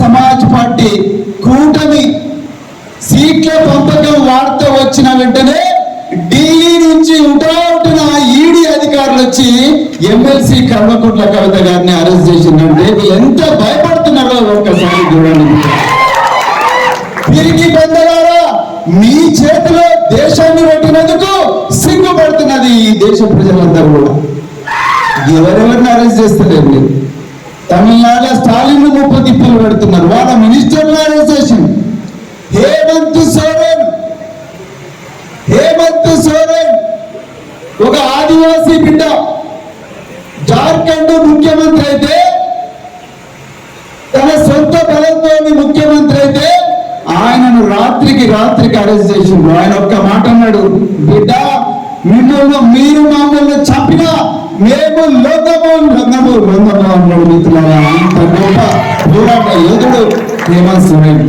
Samaj party కూటమి సీట్ల పంపకం వార్త వచ్చిన వెంటనే ఢిల్లీ నుంచి ఉటావుటిన ఈడీ అధికారులు వచ్చి ఎమ్మెల్సీ కల్వకుంట్ల కవిత గారిని అరెస్ట్ చేసిందంటే వీళ్ళు ఎంత భయపడుతున్నారో ఒక్కసారి చూడండి. తిరిగి పెద్దలారా, మీ చేతిలో దేశాన్ని పెట్టినందుకు సిగ్గుపడుతున్నది ఈ దేశ ప్రజలందరూ కూడా. ఎవరెవరిని అరెస్ట్ చేస్తలేరు మీరు. తమిళనాడులో స్టాలిన్ 30 తిప్పలు పెడుతున్నారు, వాళ్ళ మినిస్టర్లు అరెస్ట్ చేసింది. హేమంత్ సోరెన్ ఒక ఆదివాసీ బిడ్డ, జార్ఖండ్ ముఖ్యమంత్రి అయితే, తన సొంత బలంతో ముఖ్యమంత్రి అయితే ఆయనను రాత్రికి అరెస్ట్ చేసిండు. ఆయన ఒక్క మాట అన్నాడు, బిడ్డ మీరు మమ్మల్ని చంపినా మేము లొంగము అన్నాడు. మిత్రులారా, అంత గొప్ప పోరాట యోధుడు హేమంత్ సోరెన్.